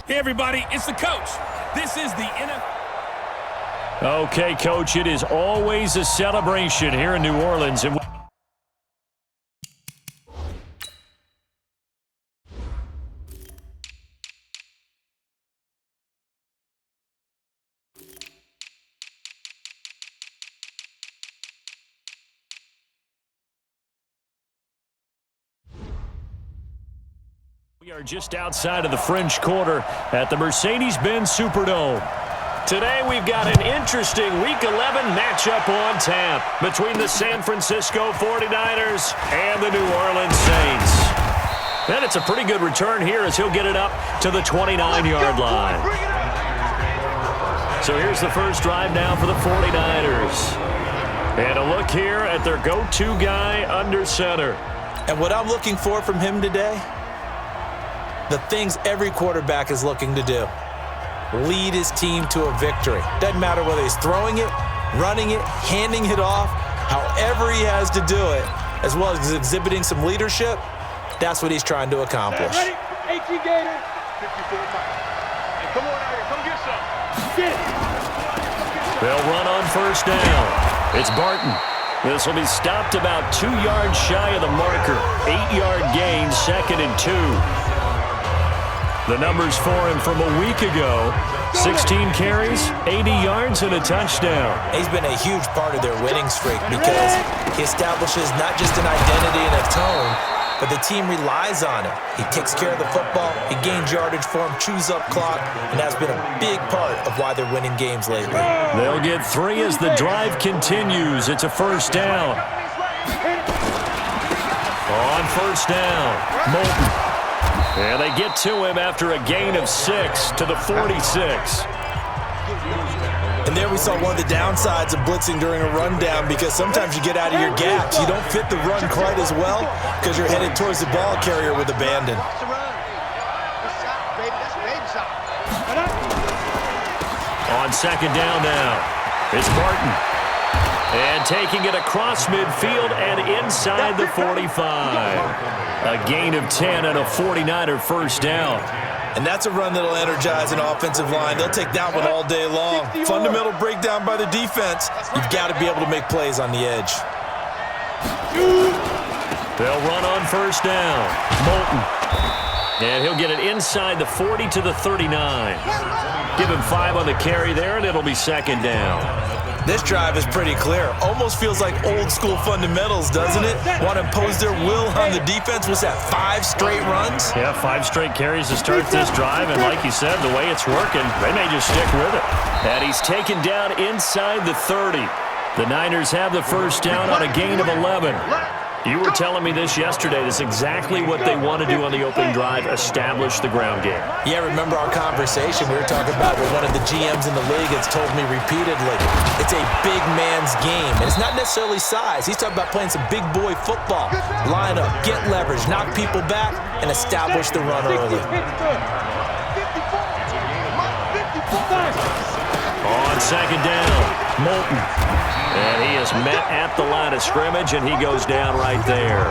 Hey, everybody, it's the coach. This is the NFL. Okay, Coach, it is always a celebration here in New Orleans. And we are just outside of the French Quarter at the Mercedes-Benz Superdome. Today we've got an interesting Week 11 matchup on tap between the San Francisco 49ers and the New Orleans Saints. And it's a pretty good return here as he'll get it up to the 29-yard line. So here's the first drive now for the 49ers. And a look here at their go-to guy under center. And what I'm looking for from him today, the things every quarterback is looking to do. Lead his team to a victory. Doesn't matter whether he's throwing it, running it, handing it off, however he has to do it, as well as exhibiting some leadership, that's what he's trying to accomplish. Ready? 18 Gator. 54 miles. Hey, come on out here. Come get some. Get it. They'll run on first down. It's Barton. This will be stopped about 2 yards shy of the marker. 8-yard gain, 2nd and 2. The numbers for him from a week ago, 16 carries, 80 yards, and a touchdown. He's been a huge part of their winning streak because he establishes not just an identity and a tone, but the team relies on him. He takes care of the football, he gains yardage for him, chews up clock, and has been a big part of why they're winning games lately. They'll get 3 as the drive continues. It's a first down. On first down, Moulton. And they get to him after a gain of 6 to the 46. And there we saw one of the downsides of blitzing during a rundown because sometimes you get out of your gaps. You don't fit the run quite as well because you're headed towards the ball carrier with abandon. On second down now, it's Barton. And taking it across midfield and inside the 45. A gain of 10 and a 49er first down. And that's a run that'll energize an offensive line. They'll take that one all day long. Fundamental breakdown by the defense. You've got to be able to make plays on the edge. They'll run on first down. Moulton. And he'll get it inside the 40 to the 39. Give him 5 on the carry there, and it'll be second down. This drive is pretty clear. Almost feels like old-school fundamentals, doesn't it? Want to impose their will on the defense. Was that 5 straight runs? Yeah, 5 straight carries to start this drive, and like you said, the way it's working, they may just stick with it. And he's taken down inside the 30. The Niners have the first down on a gain of 11. You were telling me this yesterday. This is exactly what they want to do on the opening drive, establish the ground game. Yeah, remember our conversation we were talking about with one of the GMs in the league has told me repeatedly, it's a big man's game. And it's not necessarily size. He's talking about playing some big boy football. Line up, get leverage, knock people back, and establish the run early. On second down, Moulton. And he is met at the line of scrimmage, and he goes down right there.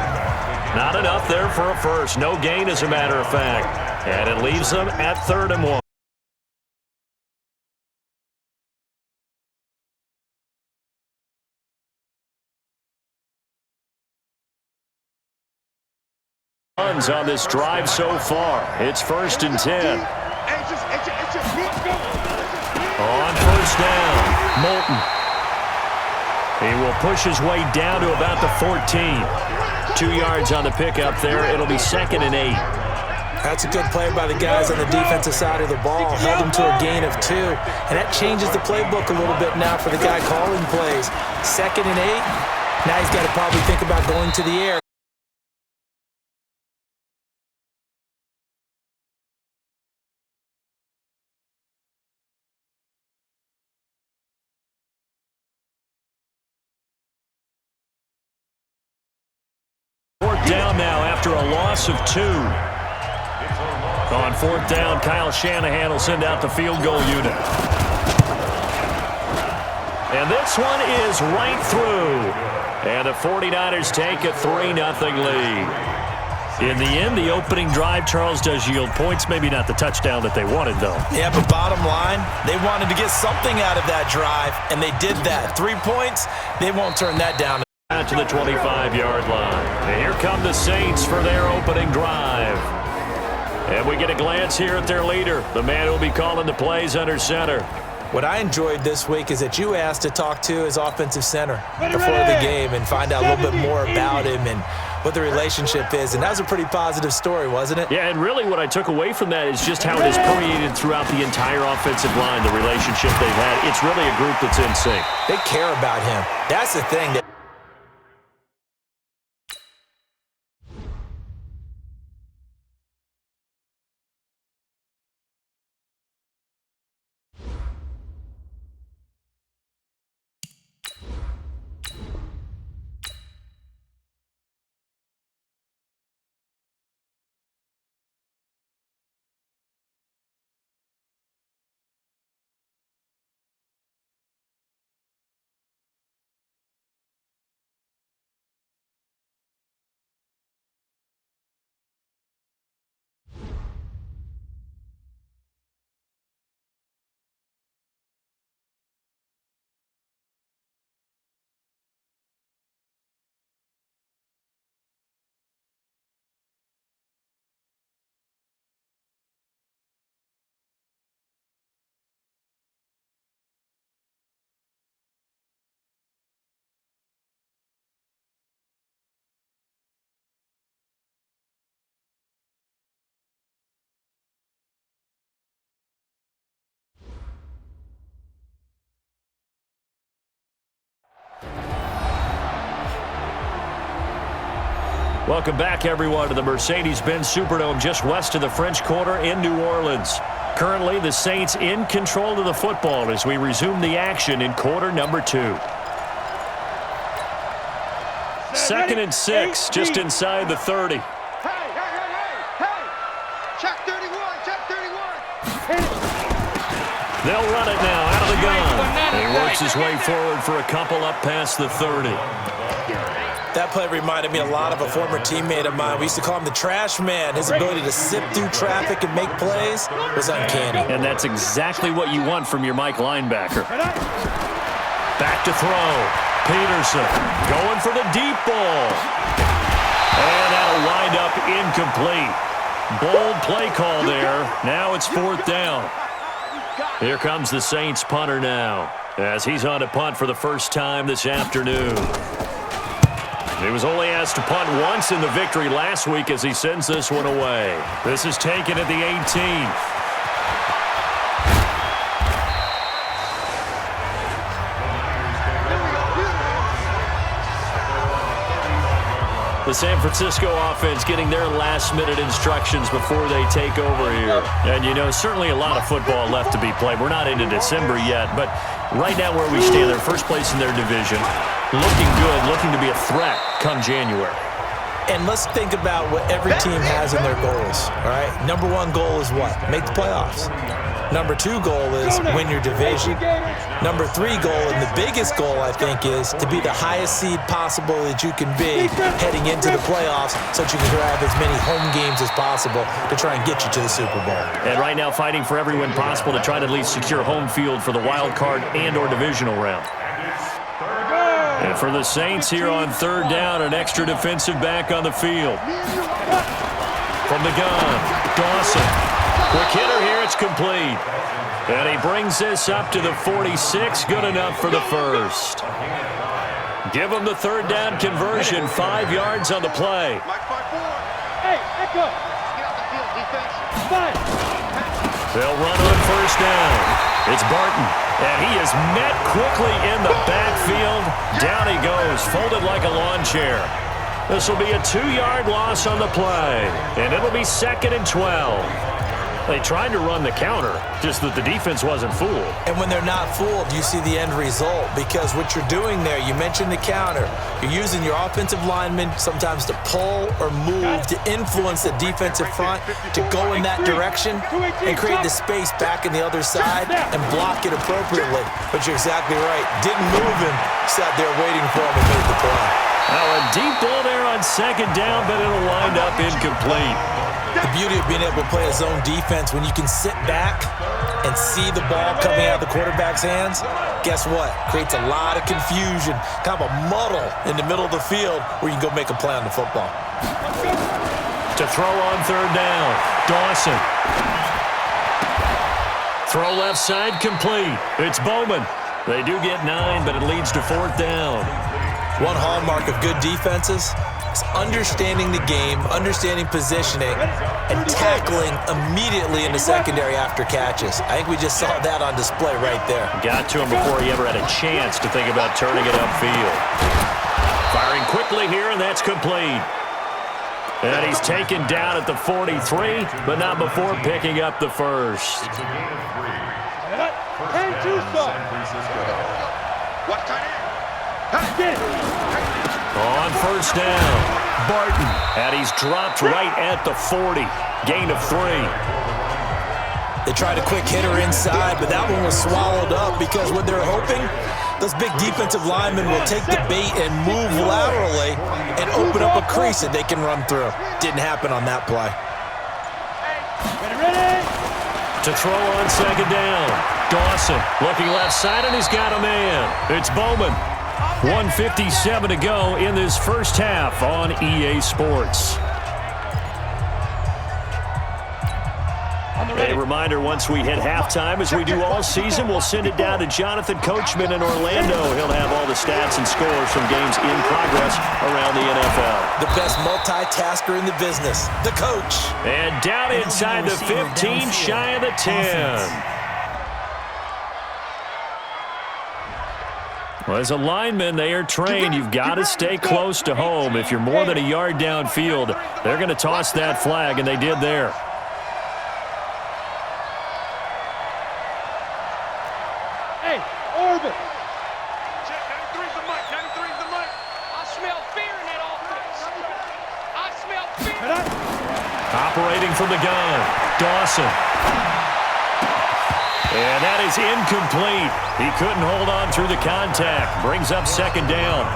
Not enough there for a first. No gain, as a matter of fact. And it leaves them at 3rd and 1. Runs on this drive so far. It's 1st and 10. On first down, Moulton. He will push his way down to about the 14. 2 yards on the pickup there. It'll be 2nd and 8. That's a good play by the guys on the defensive side of the ball. Held him to a gain of 2. And that changes the playbook a little bit now for the guy calling plays. 2nd and 8. Now he's got to probably think about going to the air. Down now after a loss of 2. On 4th down, Kyle Shanahan will send out the field goal unit. And this one is right through. And the 49ers take a 3-0 lead. In the end, the opening drive, Charles, does yield points. Maybe not the touchdown that they wanted, though. Yeah, but bottom line, they wanted to get something out of that drive, and they did that. 3 points, they won't turn that down. To the 25-yard line. And here come the Saints for their opening drive. And we get a glance here at their leader, the man who will be calling the plays under center. What I enjoyed this week is that you asked to talk to his offensive center before the game and find out a little bit more about him and what the relationship is. And that was a pretty positive story, wasn't it? Yeah, and really what I took away from that is just how it has permeated throughout the entire offensive line, the relationship they've had. It's really a group that's in sync. They care about him. That's the thing that Welcome back, everyone, to the Mercedes-Benz Superdome just west of the French Quarter in New Orleans. Currently, the Saints in control of the football as we resume the action in quarter number 2. 2nd and 6, just inside the 30. Hey! Check 31, check 31. They'll run it now out of the gun. He works his way forward for a couple up past the 30. That play reminded me a lot of a former teammate of mine. We used to call him the trash man. His ability to sift through traffic and make plays was uncanny. And that's exactly what you want from your Mike linebacker. Back to throw. Peterson going for the deep ball. And that'll wind up incomplete. Bold play call there. Now it's 4th down. Here comes the Saints punter now as he's on to punt for the first time this afternoon. He was only asked to punt once in the victory last week as he sends this one away. This is taken at the 18. The San Francisco offense getting their last-minute instructions before they take over here. And, you know, certainly a lot of football left to be played. We're not into December yet, but right now where we stand, they're first place in their division. Looking good, looking to be a threat come January. And let's think about what every team has in their goals, all right? Number 1 goal is what? Make the playoffs. Number 2 goal is win your division. Number 3 goal, and the biggest goal, I think, is to be the highest seed possible that you can be heading into the playoffs so that you can grab as many home games as possible to try and get you to the Super Bowl. And right now fighting for every win possible to try to at least secure home field for the wild card and or divisional round. And for the Saints here on 3rd down, an extra defensive back on the field. From the gun, Dawson. Quick hitter here, it's complete. And he brings this up to the 46, good enough for the first. Give him the 3rd down conversion, 5 yards on the play. Hey, echo. Get out the field, defense. They'll run on 1st down. It's Barton, and he is met quickly in the backfield. Down he goes, folded like a lawn chair. This will be a 2-yard loss on the play, and it'll be 2nd and 12. They tried to run the counter, just that the defense wasn't fooled. And when they're not fooled, you see the end result, because what you're doing there, you mentioned the counter. You're using your offensive linemen sometimes to pull or move to influence the defensive front to go in that direction and create the space back in the other side and block it appropriately. But you're exactly right. Didn't move him, sat there waiting for him and made the play. Now a deep ball there on second down, but it'll wind up incomplete. The beauty of being able to play a zone defense when you can sit back and see the ball coming out of the quarterback's hands, guess what? Creates a lot of confusion, kind of a muddle in the middle of the field where you can go make a play on the football. To throw on third down, Dawson. Throw left side complete. It's Bowman. They do get 9, but it leads to fourth down. One hallmark of good defenses is understanding the game, understanding positioning, and tackling immediately in the secondary after catches. I think we just saw that on display right there. Got to him before he ever had a chance to think about turning it upfield. Firing quickly here, and that's complete. And he's taken down at the 43, but not before picking up the first. On first down, Barton, and he's dropped right at the 40. Gain of 3. They tried a quick hitter inside, but that one was swallowed up because what they're hoping, those big defensive linemen will take the bait and move laterally and open up a crease that they can run through. Didn't happen on that play. To throw on second down, Dawson looking left side, and he's got a man. It's Bowman. 1:57 to go in this first half on EA Sports. A reminder, once we hit halftime, as we do all season, we'll send it down to Jonathan Coachman in Orlando. He'll have all the stats and scores from games in progress around the NFL. The best multitasker in the business, the coach. And down inside the 15, shy of the 10. Well, as a lineman, they are trained. You've got to stay close to home. If you're more than a yard downfield, they're going to toss that flag, and they did there. Hey, Orbit. Check, 93's the mic. 93's the mic. I smell fear in that offense. I smell fear. Operating from the gun, Dawson. And that is incomplete. He couldn't hold on through the contact. Brings up second down.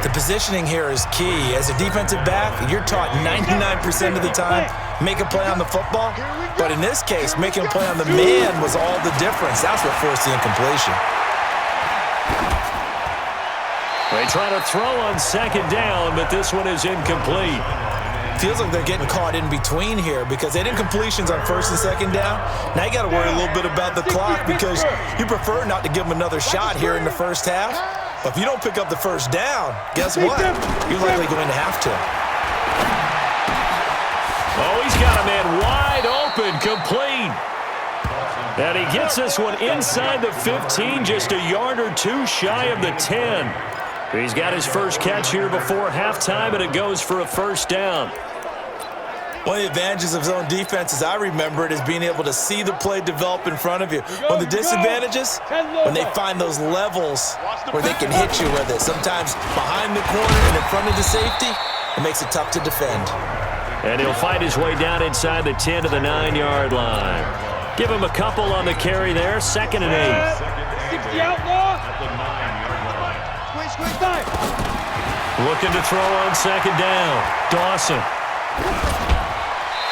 The positioning here is key. As a defensive back, you're taught 99% of the time, make a play on the football. But in this case, making a play on the man was all the difference. That's what forced the incompletion. They try to throw on second down, but this one is incomplete. Feels like they're getting caught in between here because they did incompletions on first and second down. Now you got to worry a little bit about the clock because you prefer not to give them another shot here in the first half. But if you don't pick up the first down, guess what? You're likely going to have to. Oh, he's got a man wide open, complete. And he gets this one inside the 15, just a yard or two shy of the 10. He's got his first catch here before halftime, and it goes for a first down. One of the advantages of zone defense, as I remember it, is being able to see the play develop in front of you. One of the disadvantages, when they find those levels where they can hit you with it. Sometimes behind the corner and in front of the safety, it makes it tough to defend. And he'll fight his way down inside the 10 to the 9-yard line. Give him a couple on the carry there, 2nd and 8. 60 outlaw. Looking to throw on second down. Dawson.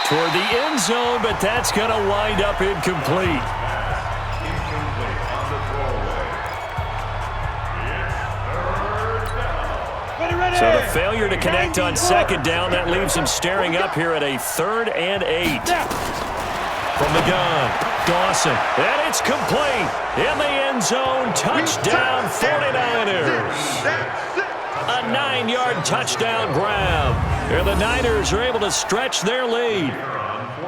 Toward the end zone, but that's going to wind up incomplete. So the failure to connect on second down, that leaves him staring up here at a 3rd and 8. From the gun, Dawson, and it's complete. In the end zone, touchdown 49ers. A 9-yard touchdown grab. And the Niners are able to stretch their lead.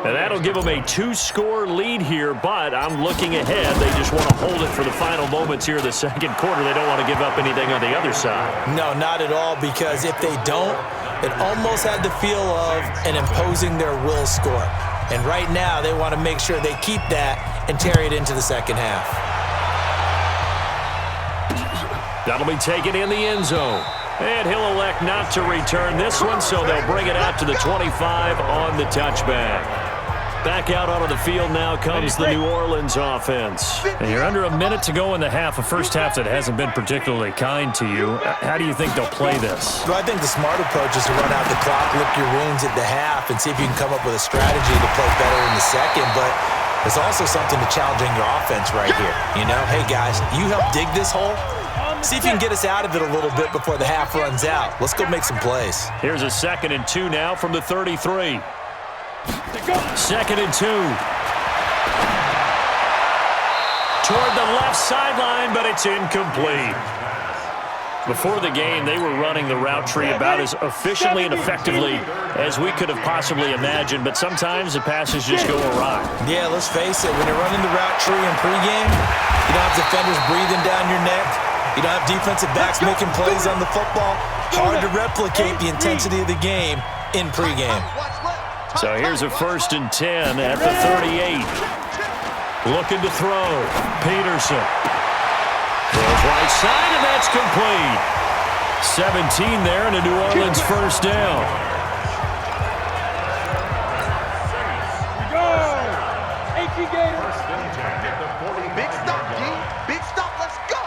And that'll give them a 2-score lead here, but I'm looking ahead. They just want to hold it for the final moments here of the second quarter. They don't want to give up anything on the other side. No, not at all, because if they don't, it almost had the feel of an imposing their will score. And right now, they want to make sure they keep that and carry it into the second half. That'll be taken in the end zone. And he'll elect not to return this one, so they'll bring it out to the 25 on the touchback. Back out onto the field now comes the New Orleans offense. And you're under a minute to go in the half, a first half that hasn't been particularly kind to you. How do you think they'll play this? Well, I think the smart approach is to run out the clock, lick your wounds at the half, and see if you can come up with a strategy to play better in the second. But there's also something to challenging your offense right here. You know, hey, guys, you help dig this hole. See if you can get us out of it a little bit before the half runs out. Let's go make some plays. Here's a 2nd and 2 now from the 33. 2nd and 2. Toward the left sideline, but it's incomplete. Before the game, they were running the route tree about as efficiently and effectively as we could have possibly imagined, but sometimes the passes just go awry. Yeah, let's face it. When you're running the route tree in pregame, you don't have defenders breathing down your neck. You don't have defensive backs making plays on the football. Hard to replicate the intensity of the game in pregame. So here's a 1st and 10 at the 38. Looking to throw. Peterson. Throws right side, and that's complete. 17 there, and a New Orleans first down. Go! HE Gators. Big stop, G. Big stop. Let's go.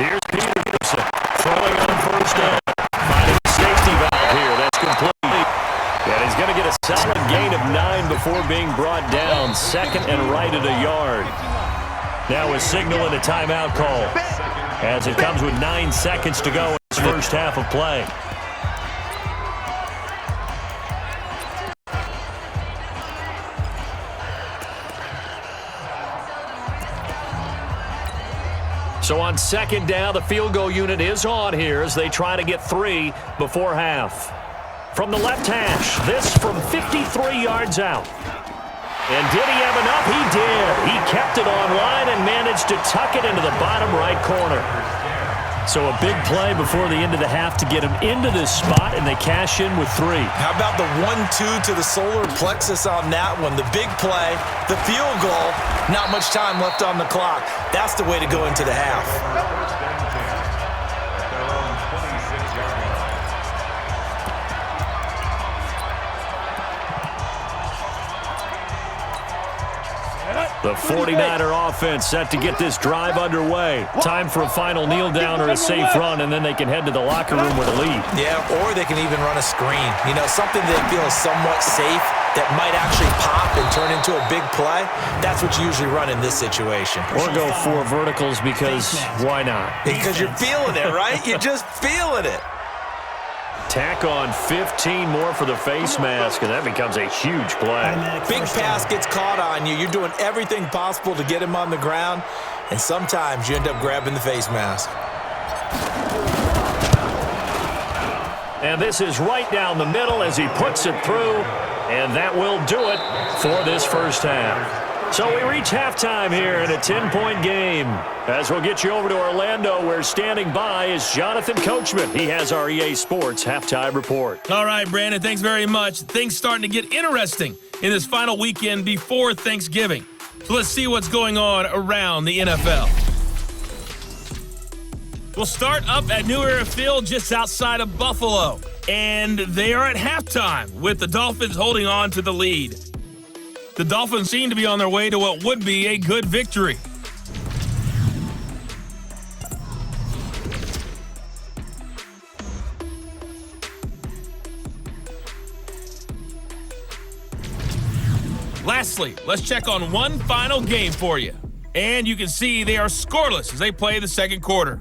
Here's Peterson. Throwing on first down. Finding a safety valve here. That's complete. And he's going to get a solid gain of 9 before being brought down. 2nd and right at a yard. Now a signal and a timeout call as it comes with 9 seconds to go in this first half of play. So on 2nd down, the field goal unit is on here as they try to get 3 before half. From the left hash, this from 53 yards out. And did he have enough? He did. He kept it online and managed to tuck it into the bottom right corner. So a big play before the end of the half to get him into this spot, and they cash in with 3. How about the 1-2 to the solar plexus on that one? The big play, the field goal, not much time left on the clock. That's the way to go into the half. The 49er offense set to get this drive underway. Time for a final kneel down or a safe run, and then they can head to the locker room with a lead. Yeah, or they can even run a screen. You know, something they feel is somewhat safe that might actually pop and turn into a big play. That's what you usually run in this situation. Or go 4 verticals because why not? Because you're feeling it, right? You're just feeling it. Tack on 15 more for the face mask, and that becomes a huge play. Big pass gets caught on you. You're doing everything possible to get him on the ground, and sometimes you end up grabbing the face mask. And this is right down the middle as he puts it through, and that will do it for this first half. So we reach halftime here in a 10-point game. As we'll get you over to Orlando, where standing by is Jonathan Coachman. He has our EA Sports Halftime Report. All right, Brandon, thanks very much. Things starting to get interesting in this final weekend before Thanksgiving. So let's see what's going on around the NFL. We'll start up at New Era Field just outside of Buffalo. And they are at halftime with the Dolphins holding on to the lead. The Dolphins seem to be on their way to what would be a good victory. Lastly, let's check on one final game for you. And you can see they are scoreless as they play the second quarter.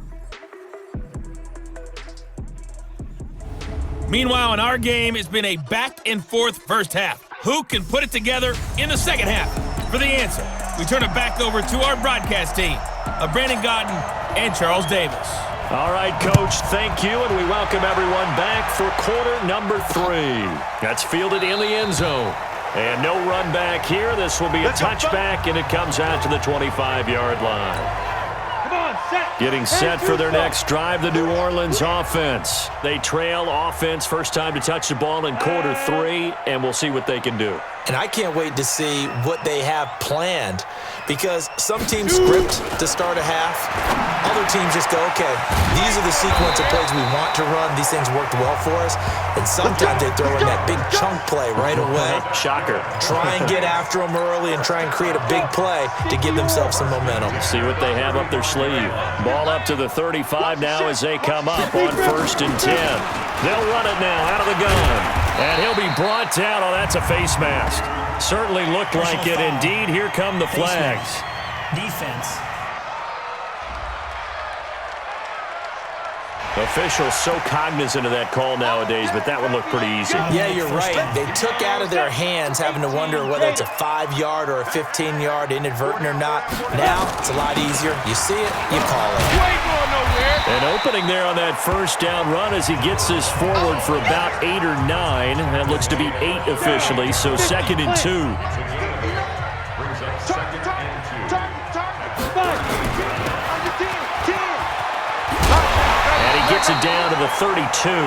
Meanwhile, in our game, it's been a back-and-forth first half. Who can put it together in the second half? For the answer, we turn it back over to our broadcast team of Brandon Gaudin and Charles Davis. All right, Coach, thank you, and we welcome everyone back for quarter number 3. That's fielded in the end zone. And no run back here. This will be a touchback, and it comes out to the 25-yard line. Getting set for their next drive, the New Orleans offense. They trail offense, first time to touch the ball in quarter 3, and we'll see what they can do. And I can't wait to see what they have planned, because some teams script to start a half. Other teams just go, okay, these are the sequence of plays we want to run. These things worked well for us. And sometimes they throw in that big chunk play right away. Shocker. Try and get after them early and try and create a big play to give themselves some momentum. See what they have up their sleeve. Ball up to the 35 now as they come up on 1st and 10. They'll run it now out of the gun. And he'll be brought down. Oh, that's a face mask. Certainly looked like it. Indeed, here come the flags. Defense. Officials so cognizant of that call nowadays, but that one looked pretty easy. Yeah, you're right. They took out of their hands having to wonder whether it's a 5-yard or a 15-yard, inadvertent or not. Now, it's a lot easier. You see it, you call it. An opening there on that first down run as he gets this forward for about 8 or 9. That looks to be 8 officially, so 2nd and 2. Gets it down to the 32. 6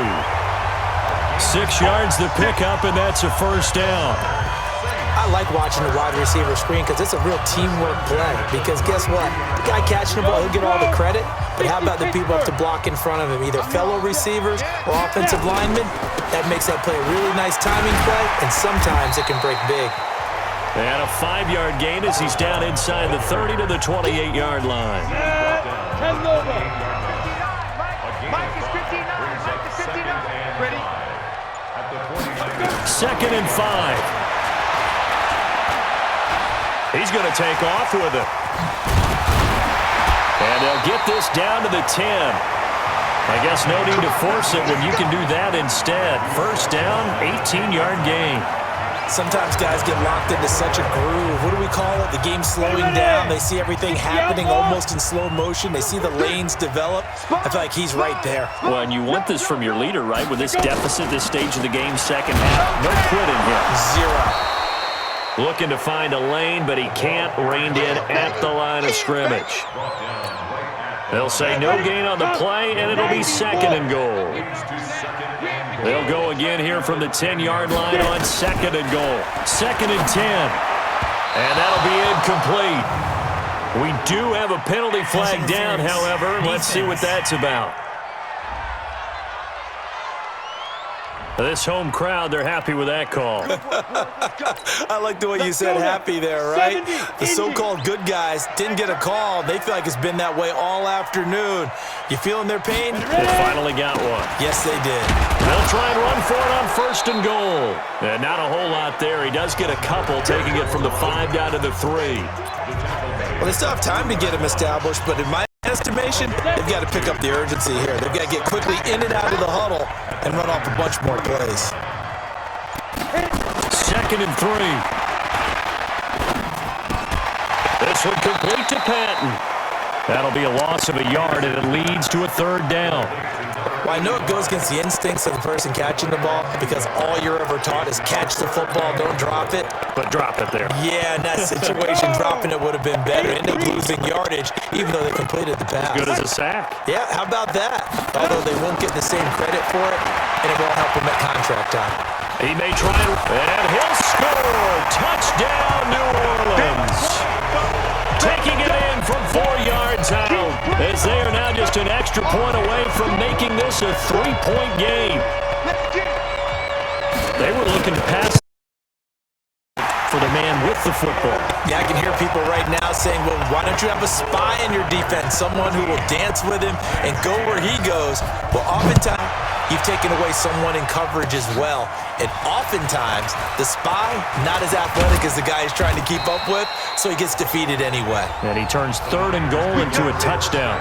yards the pickup, and that's a first down. I like watching the wide receiver screen because it's a real teamwork play. Because guess what? The guy catching the ball, he'll get all the credit. But how about the people up to block in front of him, either fellow receivers or offensive linemen? That makes that play a really nice timing play, and sometimes it can break big. And a 5-yard gain as he's down inside the 30 to the 28-yard line. Mike is 59. Mike is 59. Ready? 2nd and 5. He's going to take off with it. And they'll get this down to the 10. I guess no need to force it when you can do that instead. First down, 18-yard gain. Sometimes guys get locked into such a groove. What do we call it? The game's slowing down. They see everything happening almost in slow motion. They see the lanes develop. I feel like he's right there. Well, and you want this from your leader, right? With this deficit, this stage of the game, second half, no quitting here. 0. Looking to find a lane, but he can't. Reined in at the line of scrimmage. They'll say no gain on the play, and it'll be 2nd and goal. They'll go again here from the 10-yard line on 2nd and goal. 2nd and 10. And that'll be incomplete. We do have a penalty flag down, however. Let's see what that's about. This home crowd, they're happy with that call. I like the way you said happy there, right? The so-called good guys didn't get a call. They feel like it's been that way all afternoon. You feeling their pain? They finally got one. Yes, they did. They'll try and run for it on 1st and goal. And not a whole lot there. He does get a couple, taking it from the 5 down to the 3. Well, they still have time to get him established, but in my estimation, they've got to pick up the urgency here. They've got to get quickly in and out of the huddle and run off a bunch more plays. 2nd and 3. This one complete to Patton. That'll be a loss of a yard, and it leads to a 3rd down. Well, I know it goes against the instincts of the person catching the ball because all you're ever taught is catch the football, don't drop it. But drop it there. Yeah, in that situation, dropping it would have been better. End up losing yardage, even though they completed the pass. Good as a sack. Yeah, how about that? Although they won't get the same credit for it, and it won't help them at contract time. He may try and he'll score. Touchdown, New Orleans. Taking it in from 4 yards out, as they are now just an extra point away from making this a 3-point game. They were looking to pass for the man with the football. Yeah, I can hear people right now saying, well, why don't you have a spy in your defense, someone who will dance with him and go where he goes? Well, oftentimes, you've taken away someone in coverage as well. And oftentimes, the spy, not as athletic as the guy he's trying to keep up with, so he gets defeated anyway. And he turns 3rd and goal into a touchdown.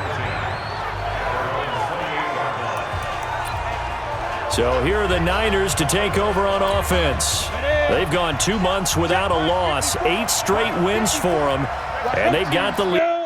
So here are the Niners to take over on offense. They've gone 2 months without a loss, 8 straight wins for them, and they've got the lead.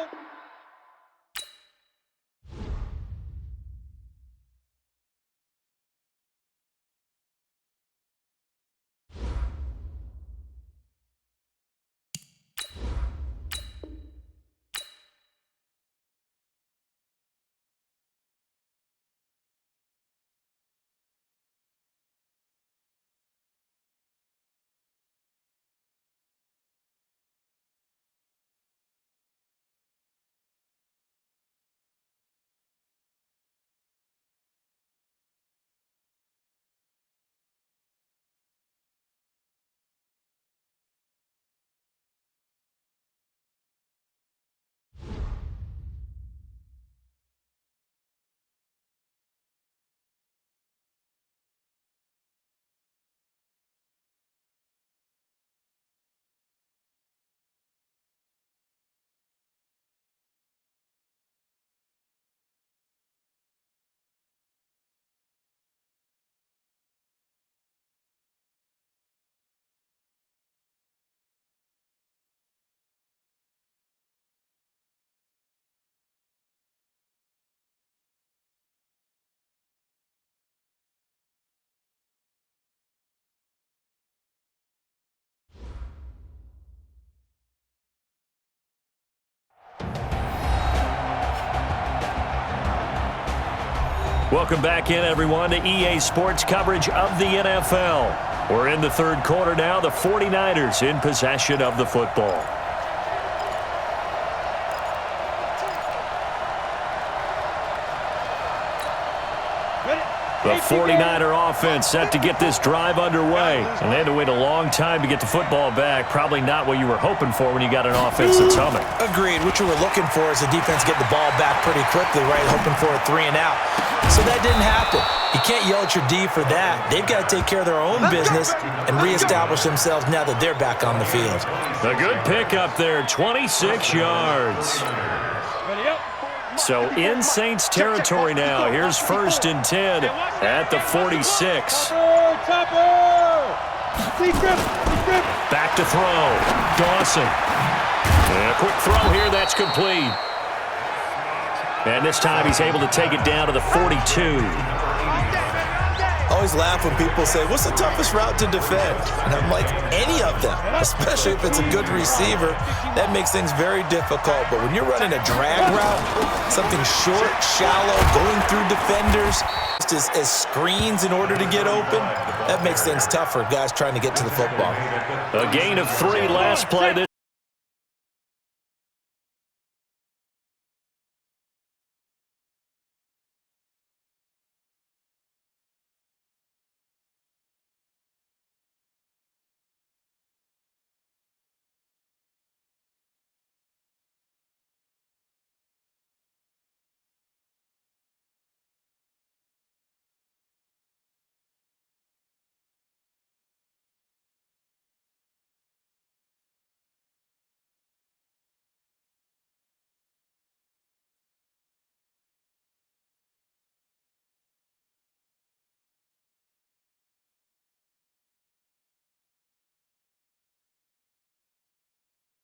Welcome back in, everyone, to EA Sports coverage of the NFL. We're in the third quarter now. The 49ers in possession of the football. The 49er offense set to get this drive underway. And they had to wait a long time to get the football back. Probably not what you were hoping for when you got an offense that's humming. Agreed. What you were looking for is the defense get the ball back pretty quickly, right? Hoping for a 3 and out. So that didn't happen. You can't yell at your D for that. They've got to take care of their own business and reestablish themselves now that they're back on the field. A good pickup there, 26 yards. So in Saints territory now. Here's 1st and 10 at the 46. Back to throw. Dawson. And a quick throw here. That's complete. And this time he's able to take it down to the 42. I always laugh when people say, what's the toughest route to defend? And I'm like, any of them, especially if it's a good receiver. That makes things very difficult. But when you're running a drag route, something short, shallow, going through defenders, just as screens in order to get open, that makes things tough for guys trying to get to the football. A gain of 3 last play. This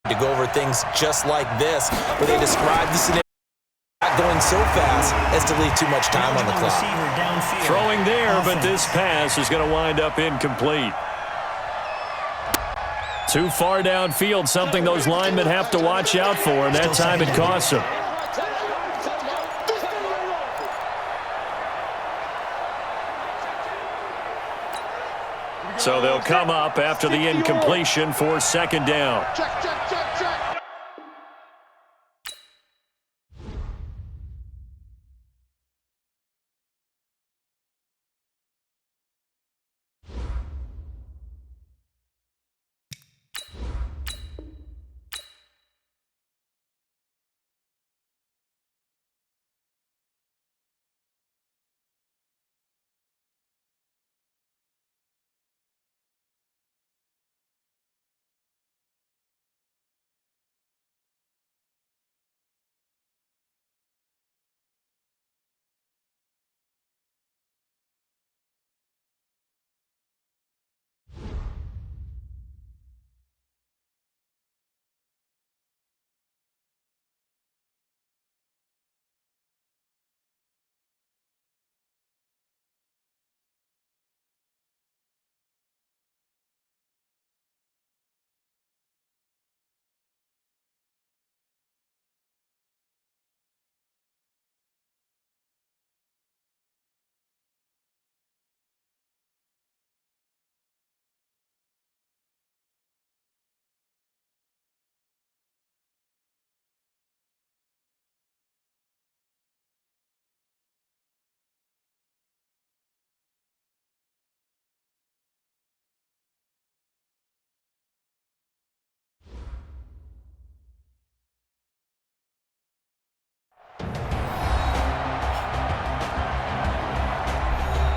to go over things just like this, where they describe the scenario not going so fast as to leave too much time on the clock. throwing there, but this pass is going to wind up incomplete. Too far downfield, something those linemen have to watch out for, and that time it costs them. So they'll come up after the incompletion for 2nd down. Check.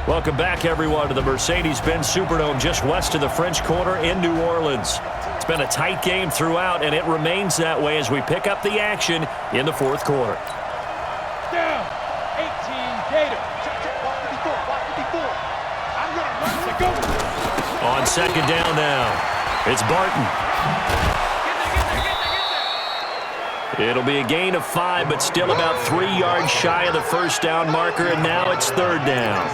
Welcome back, everyone, to the Mercedes-Benz Superdome just west of the French Quarter in New Orleans. It's been a tight game throughout, and it remains that way as we pick up the action in the 4th quarter. Down. 18 Gator. Check. 54. I'm going to run to go. On 2nd down now, it's Barton. It'll be a gain of 5, but still about 3 yards shy of the first down marker, and now it's third down.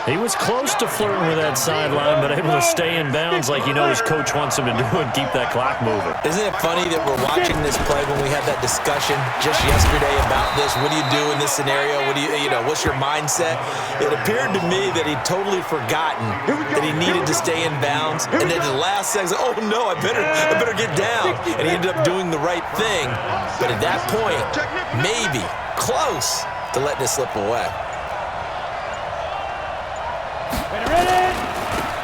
He was close to flirting with that sideline, but able to stay in bounds like his coach wants him to do and keep that clock moving. Isn't it funny that we're watching this play when we had that discussion just yesterday about this? What do you do in this scenario? What do what's your mindset? It appeared to me that he'd totally forgotten that he needed to stay in bounds, and then the last second, oh no, I better get down. And he ended up doing the right thing. But at that point, maybe close to letting it slip away.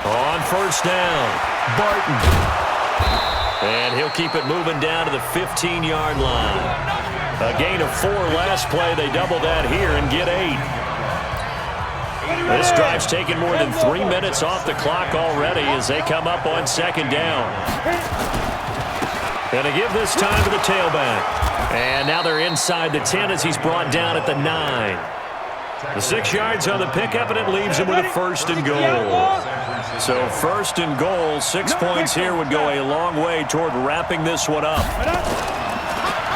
On first down, Barton. And he'll keep it moving down to the 15-yard line. A gain of 4 last play. They double that here and get 8. This drive's taken more than 3 minutes off the clock already as they come up on second down. Going to give this time to the tailback. And now they're inside the 10 as he's brought down at the 9. The 6 yards on the pickup, and it leaves him with a first and goal. So first and goal, 6 points here would go a long way toward wrapping this one up.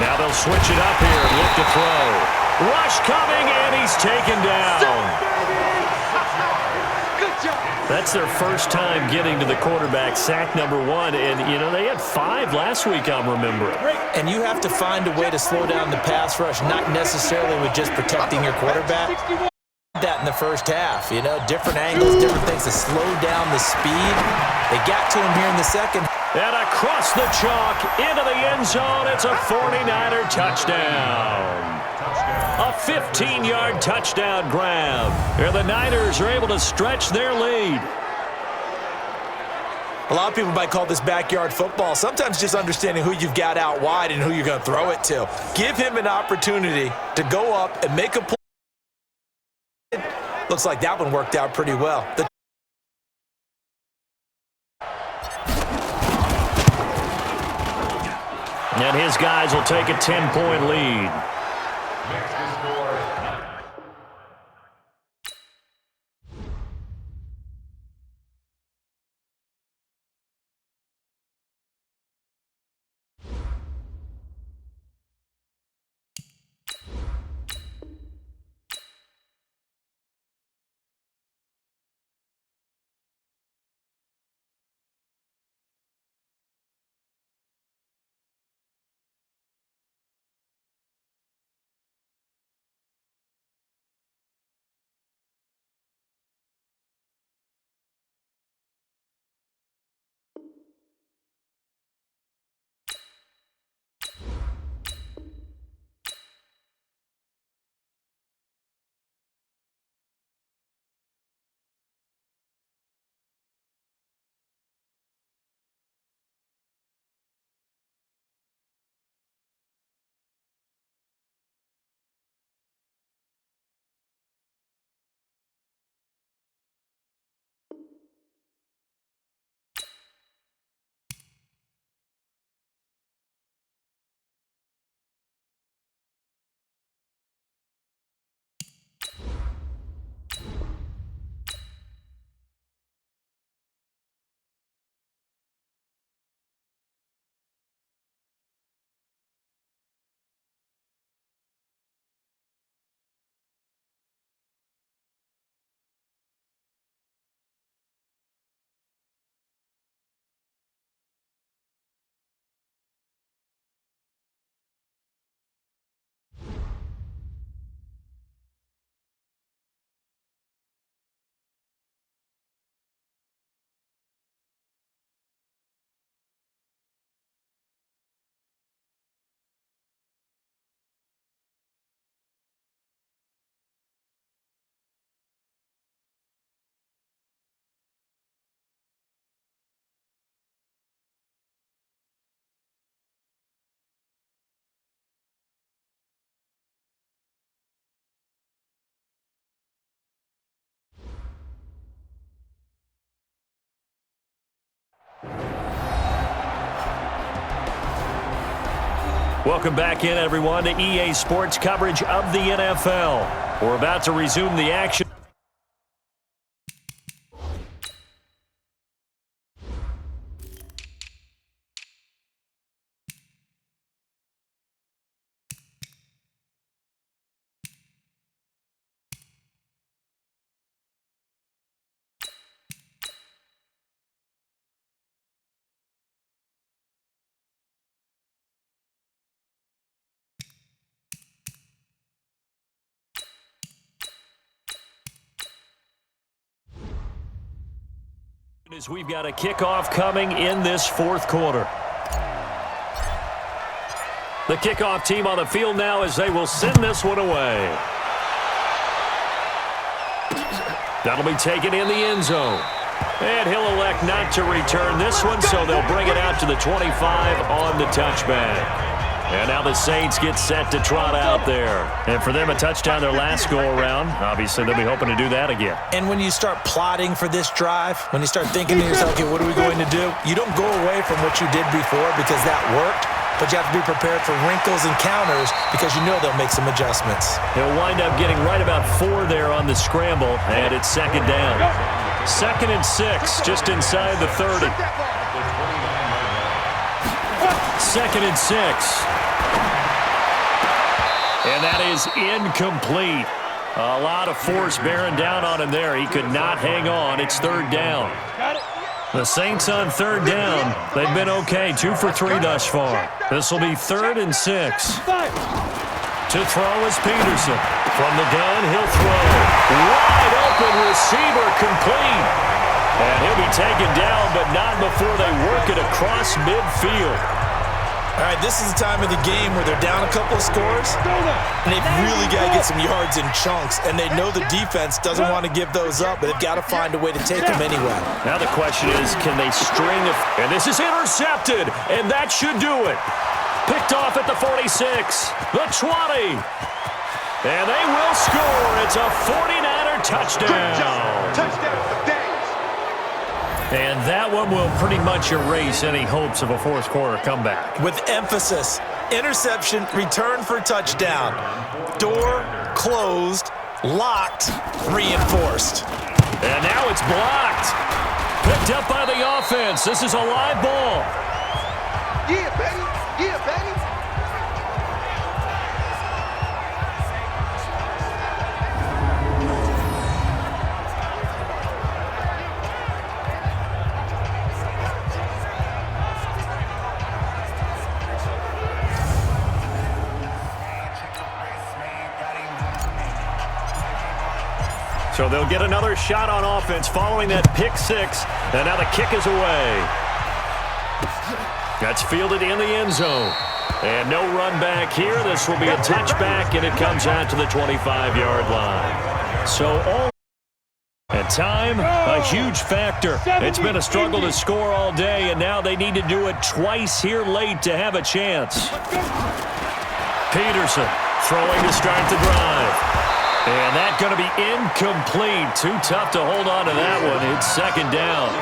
Now they'll switch it up here and look to throw. Rush coming, and he's taken down. That's their first time getting to the quarterback, sack number 1. And, they had 5 last week, I'm remembering. And you have to find a way to slow down the pass rush, not necessarily with just protecting your quarterback. That in the first half, different angles, different things to slow down the speed. They got to him here in the second. And across the chalk, into the end zone, it's a 49er touchdown. A 15-yard touchdown grab. Here the Niners are able to stretch their lead. A lot of people might call this backyard football. Sometimes just understanding who you've got out wide and who you're going to throw it to. Give him an opportunity to go up and make a play. Looks like that one worked out pretty well. And his guys will take a 10-point lead. Welcome back in, everyone, to EA Sports coverage of the NFL. We're about to resume the action. As we've got a kickoff coming in this fourth quarter. The kickoff team on the field now as they will send this one away. That'll be taken in the end zone. And he'll elect not to return this one, so they'll bring it out to the 25 on the touchback. And now the Saints get set to trot out there. And for them, a touchdown their last go-around. Obviously, they'll be hoping to do that again. And when you start plotting for this drive, when you start thinking to yourself, okay, what are we going to do? You don't go away from what you did before because that worked, but you have to be prepared for wrinkles and counters because you know they'll make some adjustments. He'll wind up getting right about 4 there on the scramble, and it's second down. 2nd and 6, just inside the 30. 2nd and 6. And that is incomplete. A lot of force bearing down on him there. He could not hang on. It's 3rd down. The Saints on 3rd down. They've been okay. 2 for 3 thus far. This will be 3rd and 6. To throw is Peterson. From the gun, he'll throw. Wide open receiver complete. And he'll be taken down, but not before they work it across midfield. All right, this is the time of the game where they're down a couple of scores, and they've really got to get some yards in chunks, and they know the defense doesn't want to give those up, but they've got to find a way to take them anyway. Now the question is, can they string it? And this is intercepted, and that should do it. Picked off at the 46, the 20, and they will score. It's a 49er touchdown. Touchdown for Days. And that one will pretty much erase any hopes of a fourth quarter comeback. With emphasis, interception, return for touchdown. Door closed, locked, reinforced. And now it's blocked. Picked up by the offense. This is a live ball. Yeah, baby. Yeah, baby. So they'll get another shot on offense following that pick 6. And now the kick is away. That's fielded in the end zone. And no run back here. This will be a touchback, and it comes out to the 25-yard line. So all at time, a huge factor. It's been a struggle to score all day, and now they need to do it twice here late to have a chance. Peterson throwing to start the drive. And that's going to be incomplete. Too tough to hold on to that one. It's second down.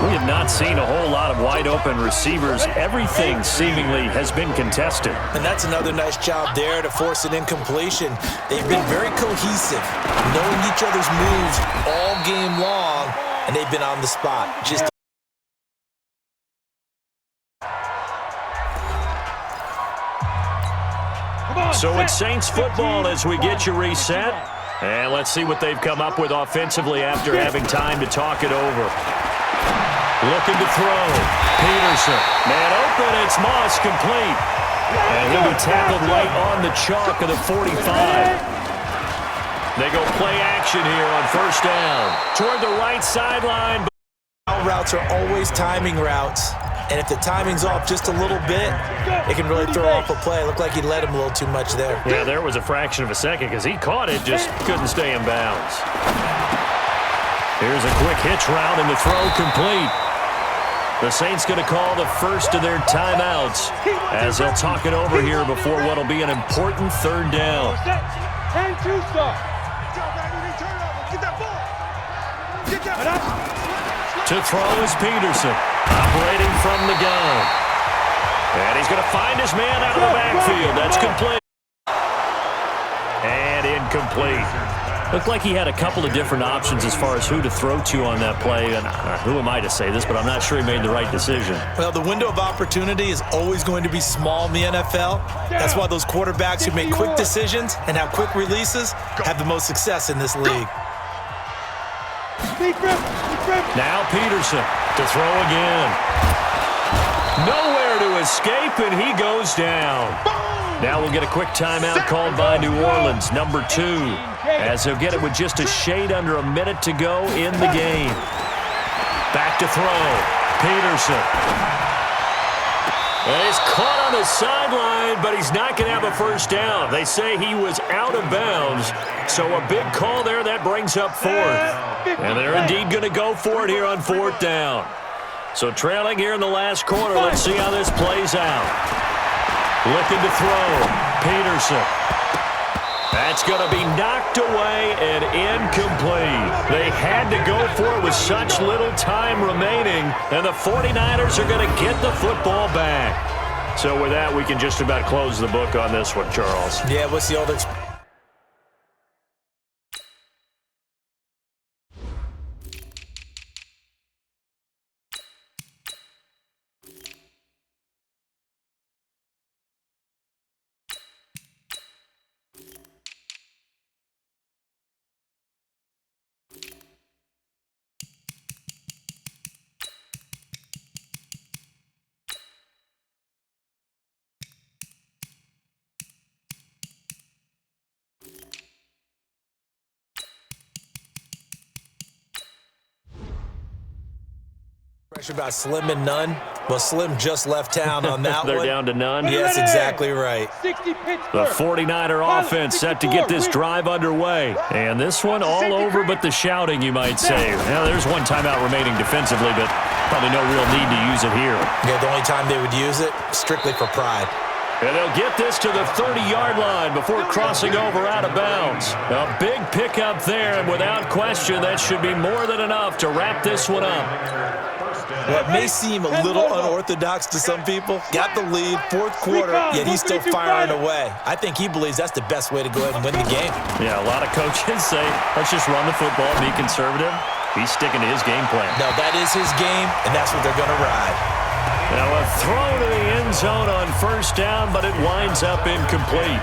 We have not seen a whole lot of wide-open receivers. Everything seemingly has been contested. And that's another nice job there to force an incompletion. They've been very cohesive, knowing each other's moves all game long, and they've been on the spot. Just So it's Saints football as we get you reset. And let's see what they've come up with offensively after having time to talk it over. Looking to throw. Peterson. Man open. It's Moss complete. And he'll be tackled right on the chalk of the 45. They go play action here on first down. Toward the right sideline. Routes are always timing routes. And if the timing's off just a little bit, it can really throw off a play. It looked like he led him a little too much there. Yeah, there was a fraction of a second because he caught it, just couldn't stay in bounds. Here's a quick hitch route and the throw complete. The Saints going to call the first of their timeouts as they'll talk it over here before what will be an important third down. And 2-star. Get that ball. Get that. To throw is Peterson, operating from the gun. And he's going to find his man out of the backfield. That's complete. And incomplete. Looked like he had a couple of different options as far as who to throw to on that play. And who am I to say this, but I'm not sure he made the right decision. Well, the window of opportunity is always going to be small in the NFL. That's why those quarterbacks who make quick decisions and have quick releases have the most success in this league. Now Peterson to throw again. Nowhere to escape, and he goes down. Now we'll get a quick timeout called by New Orleans, number 2, as they'll get it with just a shade under a minute to go in the game. Back to throw. Peterson. And he's caught on the sideline, but he's not going to have a first down. They say he was out of bounds, so a big call there. That brings up fourth. And they're indeed going to go for it here on fourth down. So trailing here in the last quarter. Let's see how this plays out. Looking to throw. Peterson. That's going to be knocked away and incomplete. They had to go for it with such little time remaining, and the 49ers are going to get the football back. So with that, we can just about close the book on this one, Charles. Yeah, what's the old about Slim and none? Well, Slim just left town on that They're one. down to none. Yes, exactly right. The 49er offense set to get this drive underway. And this one all over but the shouting, you might say. Now, there's one timeout remaining defensively, but probably no real need to use it here. Yeah, the only time they would use it, strictly for pride. And they'll get this to the 30-yard line before crossing over out of bounds. A big pickup there, and without question, that should be more than enough to wrap this one up. What may seem a little unorthodox to some people, got the lead, fourth quarter, yet he's still firing away. I think he believes that's the best way to go ahead and win the game. Yeah, a lot of coaches say, let's just run the football, be conservative. He's sticking to his game plan. No, that is his game, and that's what they're going to ride. Now a throw to the end zone on first down, but it winds up incomplete.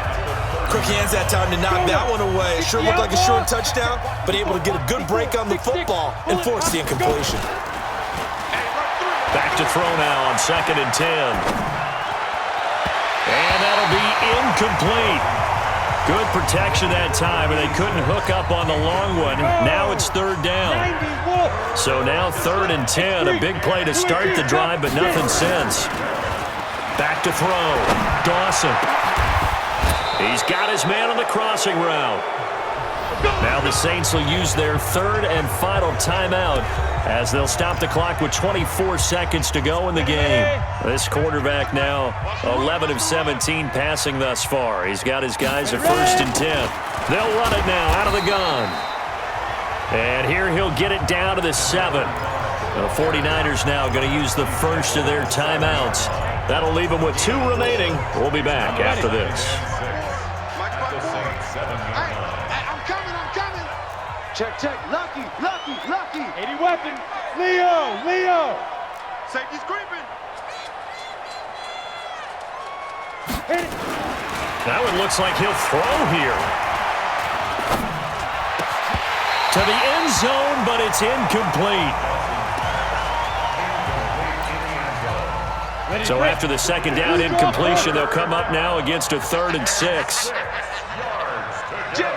Quick hands that time to knock that one away. Sure looked like a short touchdown, but able to get a good break on the football and force the incompletion. Back to throw now on 2nd and 10. And that'll be incomplete. Good protection that time, and they couldn't hook up on the long one. Now it's 3rd down. So now 3rd and 10. A big play to start the drive, but nothing since. Back to throw. Dawson. He's got his man on the crossing route. Now the Saints will use their 3rd and final timeout as they'll stop the clock with 24 seconds to go in the game. This quarterback now 11 of 17 passing thus far. He's got his guys at 1st and 10. They'll run it now out of the gun. And here he'll get it down to the 7. The 49ers now going to use the first of their timeouts. That'll leave them with 2 remaining. We'll be back after this. Check, check. Lucky, lucky, lucky. 80 weapon. Leo. Safety's creeping. Hit it. That one looks like he'll throw here. To the end zone, but it's incomplete. So after the 2nd down incompletion, they'll come up now against a 3rd and 6. Jim.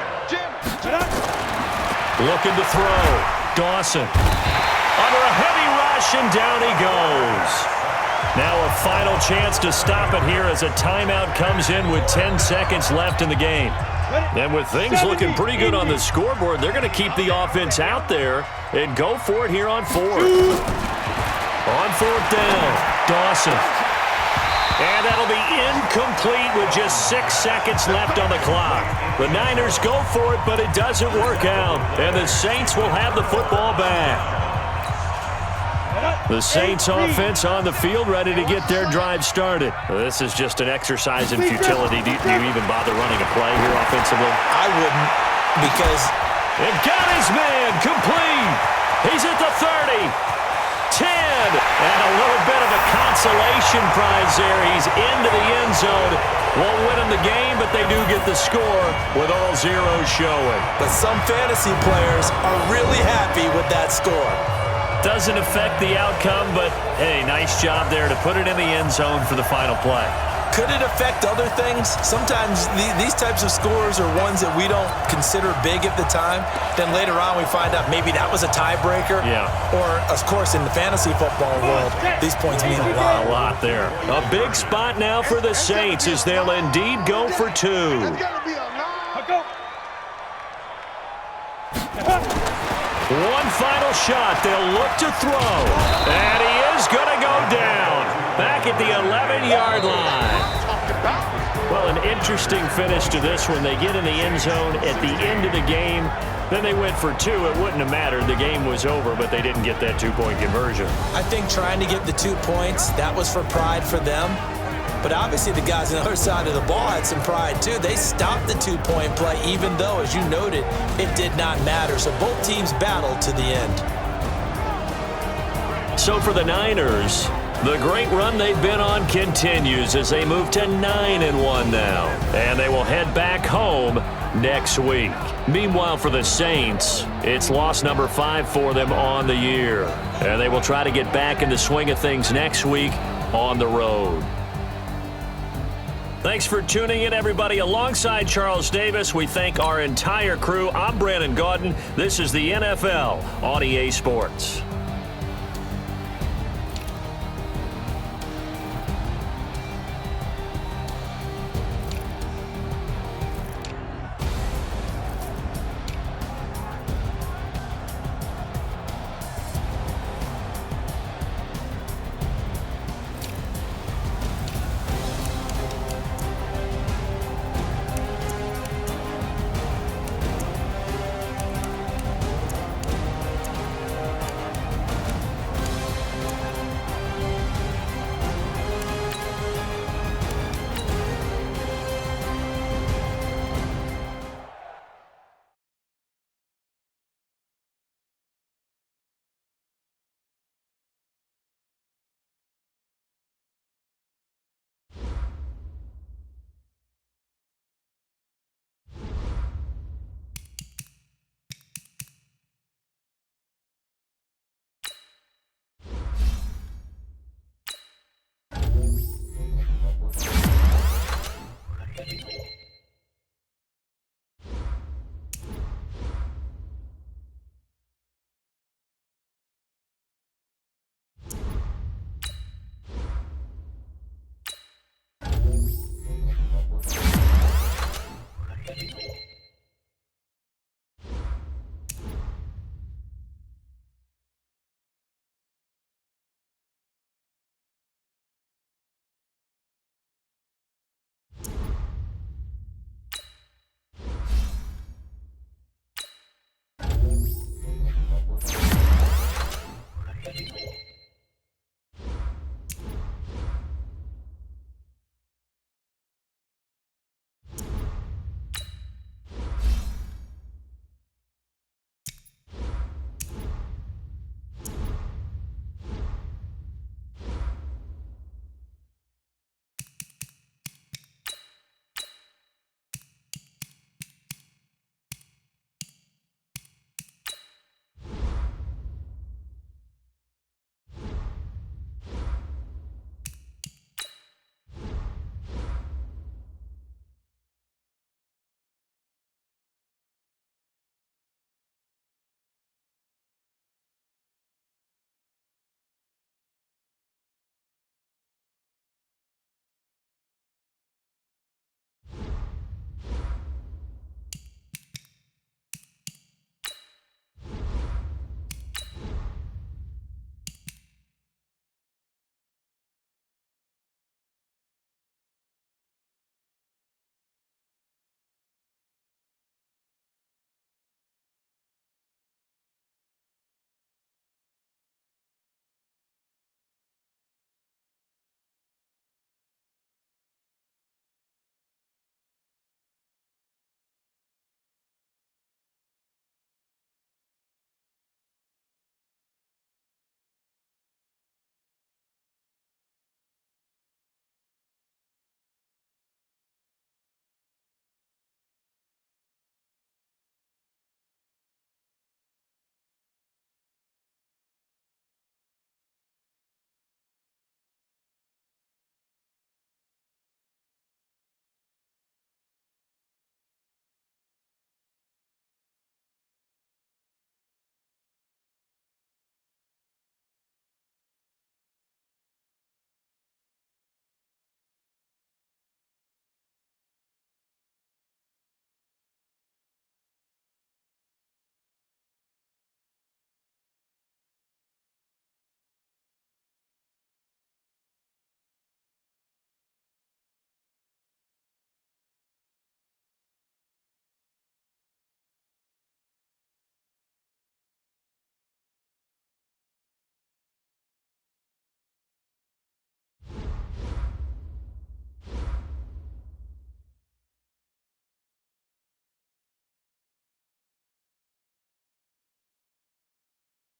Looking to throw. Dawson. Under a heavy rush, and down he goes. Now a final chance to stop it here as a timeout comes in with 10 seconds left in the game. And with things looking pretty good on the scoreboard, they're going to keep the offense out there and go for it here on 4th. On 4th down, Dawson. And that'll be incomplete with just 6 seconds left on the clock. The Niners go for it, but it doesn't work out. And the Saints will have the football back. The Saints offense on the field ready to get their drive started. This is just an exercise in futility. Do you even bother running a play here offensively? I wouldn't, because... And got his man complete. He's at the 30. 10, and a little bit of a consolation prize there. He's into the end zone. Won't win him the game, but they do get the score with all zeros showing. But some fantasy players are really happy with that score. Doesn't affect the outcome, but hey, nice job there to put it in the end zone for the final play. Could it affect other things? Sometimes these types of scores are ones that we don't consider big at the time. Then later on we find out maybe that was a tiebreaker. Yeah. Or, of course, in the fantasy football world, these points mean a lot. A lot there. A big spot now for the Saints as they'll indeed go for two. One final shot. They'll look to throw. And he is going to go down. Back at the 11-yard line. Well, an interesting finish to this one. They get in the end zone at the end of the game. Then they went for two. It wouldn't have mattered. The game was over, but they didn't get that two-point conversion. I think trying to get the 2 points, that was for pride for them. But obviously the guys on the other side of the ball had some pride too. They stopped the 2-point play even though, as you noted, it did not matter. So both teams battled to the end. So for the Niners, the great run they've been on continues as they move to 9-1 now. And they will head back home next week. Meanwhile, for the Saints, it's loss number 5 for them on the year. And they will try to get back in the swing of things next week on the road. Thanks for tuning in, everybody. Alongside Charles Davis, we thank our entire crew. I'm Brandon Gaudin. This is the NFL on EA Sports.